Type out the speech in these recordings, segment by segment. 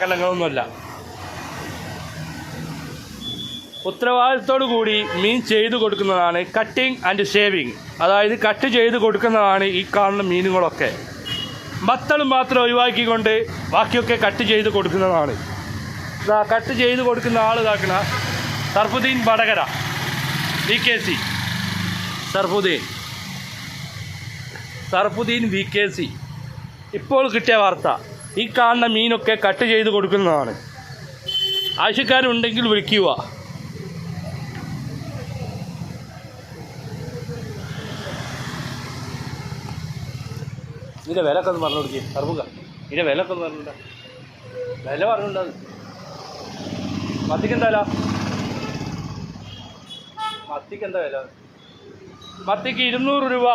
കണ്ണങ്ങളൊന്നുമല്ല. ഉത്തരവാദിത്തോടു കൂടി മീൻ ചെയ്തു കൊടുക്കുന്നതാണ് കട്ടിങ് ആൻഡ് ഷേവിങ്. അതായത് കട്ട് ചെയ്ത് കൊടുക്കുന്നതാണ് ഈ കാണുന്ന മീനുകളൊക്കെ. മത്തളും മാത്രം ഒഴിവാക്കിക്കൊണ്ട് ബാക്കിയൊക്കെ കട്ട് ചെയ്ത് കൊടുക്കുന്നതാണ്. കട്ട് ചെയ്ത് കൊടുക്കുന്ന ആൾ ഇതാക്കണ സർഫുദ്ദീൻ വടകര, VKC സർഫുദ്ദീൻ VKC. ഇപ്പോൾ കിട്ടിയ വാർത്ത, ഈ കാണുന്ന മീനൊക്കെ കട്ട് ചെയ്ത് കൊടുക്കുന്നതാണ്. ആവശ്യക്കാരുണ്ടെങ്കിൽ വിളിക്കുക. ഇതിൻ്റെ വിലയൊക്കെ ഒന്ന് പറഞ്ഞു കൊടുക്കുക. സർഫുക ഇതിൻ്റെ വിലയൊക്കെ ഒന്ന് പറഞ്ഞിട്ടുണ്ടോ? വില പറഞ്ഞിട്ടുണ്ടോ? മത്തിക്ക് എന്താ വില? മത്തിക്ക് എന്താ വില? മത്തിക്ക് 200 രൂപ.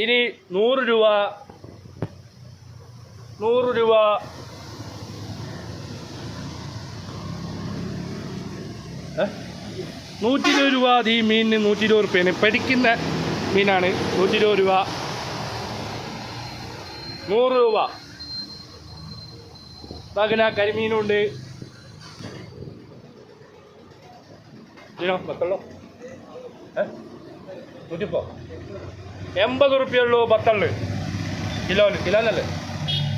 ഇനി 100 രൂപ, 100 രൂപ, 120 രൂപ. ഈ മീനിന് 120 റുപ്യാണ്. പഠിക്കുന്ന മീനാണ്. 120 രൂപ, 100 രൂപ. അങ്ങനെ കരിമീനുണ്ട്. ബത്തള്ളോ 80 റുപ്യ ഉള്ളൂ. ബത്തള്ള് കിലോനല്ലേ?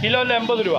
കിലോന് 80 രൂപ.